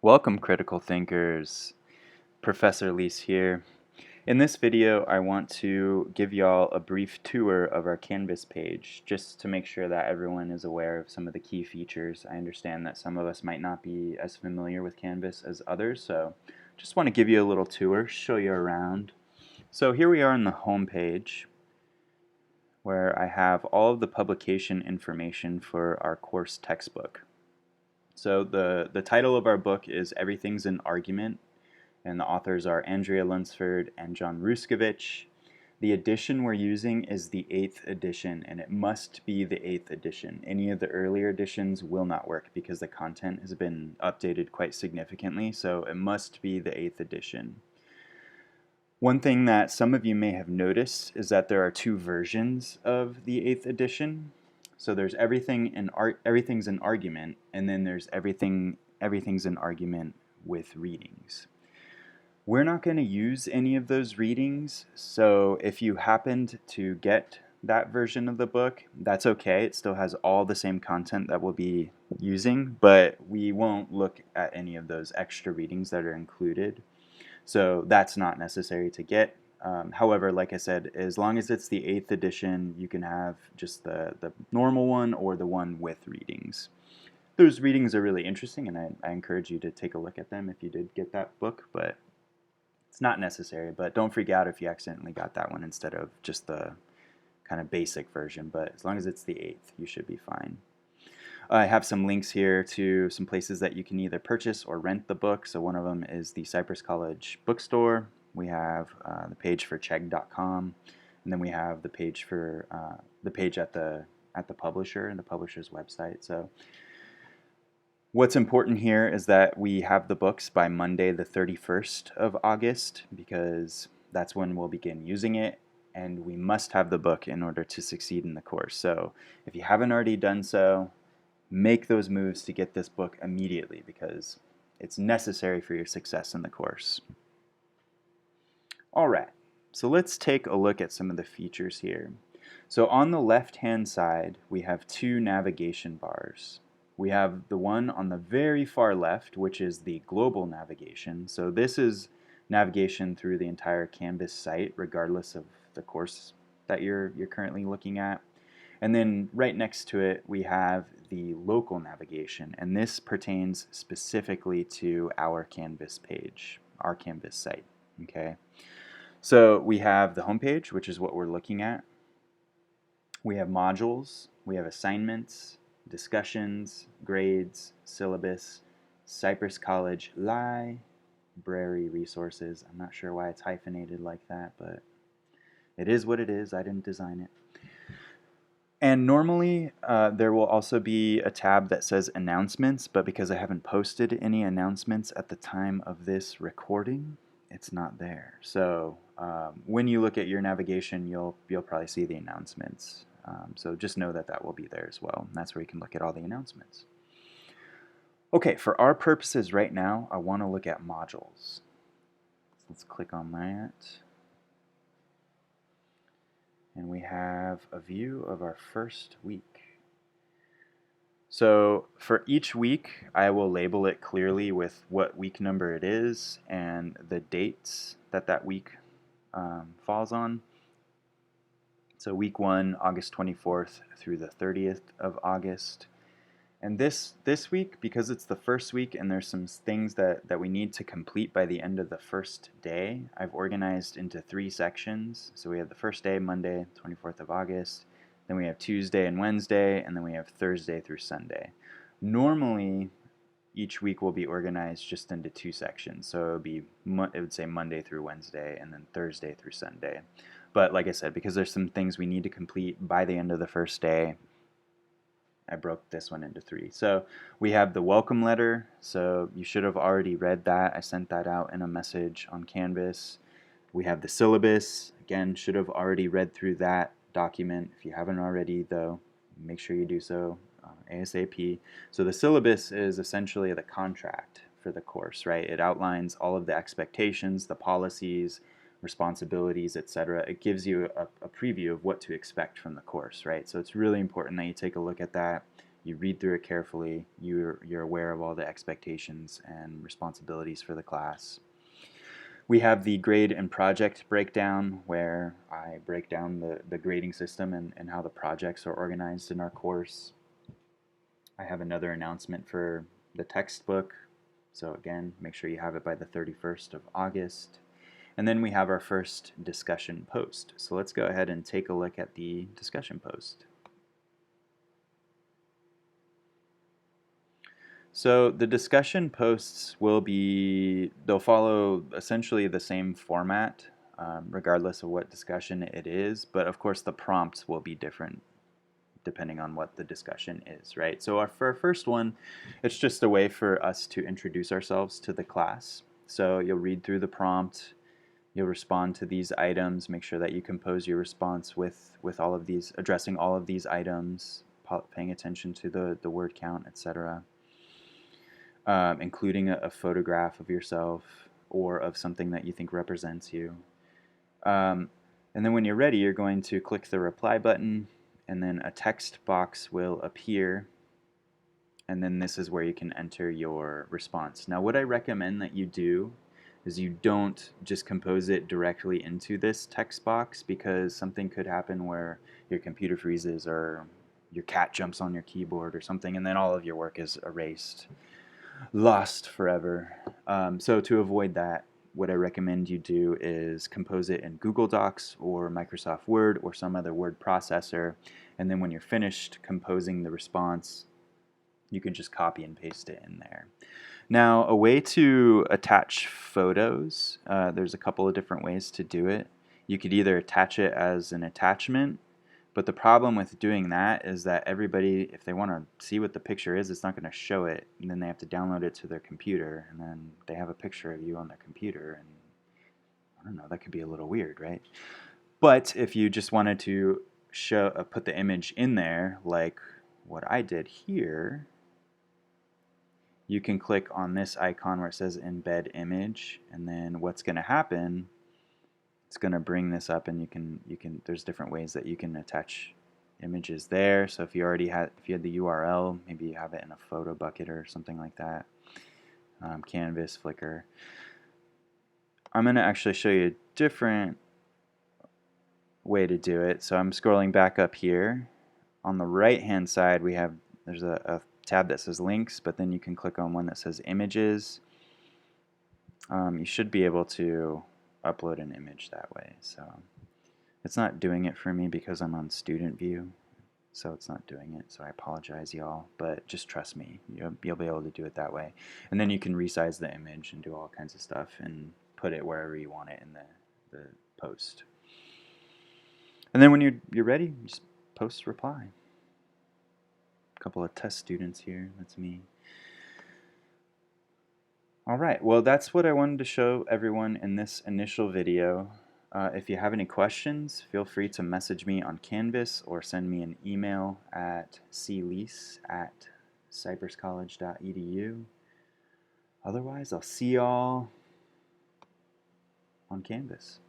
Welcome, critical thinkers. Professor Leis here. In this video, I want to give y'all a brief tour of our Canvas page, just to make sure that everyone is aware of some of the key features. I understand that some of us might not be as familiar with Canvas as others, so just want to give you a little tour, show you around. So here we are on the home page, where I have all of the publication information for our course textbook. So the title of our book is Everything's an Argument, and the authors are Andrea Lunsford and John Ruskovich. The edition we're using is the 8th edition, and it must be the 8th edition. Any of the earlier editions will not work because the content has been updated quite significantly, so it must be the 8th edition. One thing that some of you may have noticed is that there are two versions of the 8th edition. So there's Everything's an Argument, and then there's Everything's an Argument with readings. We're not going to use any of those readings, so if you happened to get that version of the book, that's okay. It still has all the same content that we'll be using, but we won't look at any of those extra readings that are included. So that's not necessary to get. However, like I said, as long as it's the 8th edition, you can have just the normal one or the one with readings. Those readings are really interesting, and I encourage you to take a look at them if you did get that book, but it's not necessary. But don't freak out if you accidentally got that one instead of just the kind of basic version, but as long as it's the 8th, you should be fine. I have some links here to some places that you can either purchase or rent the book. So one of them is the Cypress College bookstore. We have the page for chegg.com, and then we have the page for the page at the publisher and the publisher's website. So what's important here is that we have the books by Monday the 31st of August, because that's when we'll begin using it, and we must have the book in order to succeed in the course. So if you haven't already done so, make those moves to get this book immediately, because it's necessary for your success in the course. Alright, so let's take a look at some of the features here. So on the left-hand side, we have two navigation bars. We have the one on the very far left, which is the global navigation. So this is navigation through the entire Canvas site, regardless of the course that you're currently looking at. And then right next to it, we have the local navigation, and this pertains specifically to our Canvas page, our Canvas site. Okay, so we have the home page, which is what we're looking at. We have modules, we have assignments, discussions, grades, syllabus, Cypress College library resources. I'm not sure why it's hyphenated like that, but it is what it is. I didn't design it. And normally there will also be a tab that says announcements, but because I haven't posted any announcements at the time of this recording, it's not there. So when you look at your navigation, you'll probably see the announcements. So just know that that will be there as well. And that's where you can look at all the announcements. Okay, for our purposes right now, I want to look at modules. Let's click on that. And we have a view of our first week. So for each week, I will label it clearly with what week number it is and the dates that that week falls on. So week 1, August 24th through the 30th of August. And this week, because it's the first week and there's some things that we need to complete by the end of the first day, I've organized into 3 sections. So we have the first day, Monday, 24th of August, then we have Tuesday and Wednesday, and then we have Thursday through Sunday. Normally, each week will be organized just into 2 sections. So it would say Monday through Wednesday, and then Thursday through Sunday. But like I said, because there's some things we need to complete by the end of the first day, I broke this one into 3. So we have the welcome letter, so you should have already read that. I sent that out in a message on Canvas. We have the syllabus, again, should have already read through that document. If you haven't already, though, make sure you do so ASAP. So the syllabus is essentially the contract for the course, right? It outlines all of the expectations, the policies, responsibilities, etc. It gives you a preview of what to expect from the course, right? So it's really important that you take a look at that, you read through it carefully, you're aware of all the expectations and responsibilities for the class. We have the grade and project breakdown, where I break down the grading system and how the projects are organized in our course. I have another announcement for the textbook, so again, make sure you have it by the 31st of August. And then we have our first discussion post. So let's go ahead and take a look at the discussion post. So the discussion posts they'll follow essentially the same format, regardless of what discussion it is, but of course the prompts will be different depending on what the discussion is, right? So for our first one, it's just a way for us to introduce ourselves to the class. So you'll read through the prompt, you'll respond to these items, make sure that you compose your response with all of these, addressing all of these items, paying attention to the word count, etc. Including a photograph of yourself or of something that you think represents you. And then when you're ready, you're going to click the reply button, and then a text box will appear, and then this is where you can enter your response. Now what I recommend that you do is you don't just compose it directly into this text box, because something could happen where your computer freezes or your cat jumps on your keyboard or something, and then all of your work is erased, lost forever. So to avoid that, what I recommend you do is compose it in Google Docs or Microsoft Word or some other word processor, and then when you're finished composing the response, you can just copy and paste it in there. Now, a way to attach photos, there's a couple of different ways to do it. You could either attach it as an attachment, but the problem with doing that is that everybody, if they want to see what the picture is, it's not going to show it, and then they have to download it to their computer, and then they have a picture of you on their computer, and I don't know, that could be a little weird, right? But if you just wanted to put the image in there, like what I did here, you can click on this icon where it says embed image, and then what's going to happen, it's going to bring this up, and you can there's different ways that you can attach images there. So if you had the URL, maybe you have it in a photo bucket or something like that. Canvas, Flickr. I'm going to actually show you a different way to do it. So I'm scrolling back up here. On the right hand side there's a tab that says links, but then you can click on one that says images. You should be able to upload an image that way. So it's not doing it for me because I'm on student view, so it's not doing it. So I apologize, y'all, but just trust me, you'll be able to do it that way. And then you can resize the image and do all kinds of stuff and put it wherever you want it in the post. And then when you're ready, you just post reply. A couple of test students here, that's me. Alright, well that's what I wanted to show everyone in this initial video. If you have any questions, feel free to message me on Canvas or send me an email at cleis@cypresscollege.edu. Otherwise, I'll see y'all on Canvas.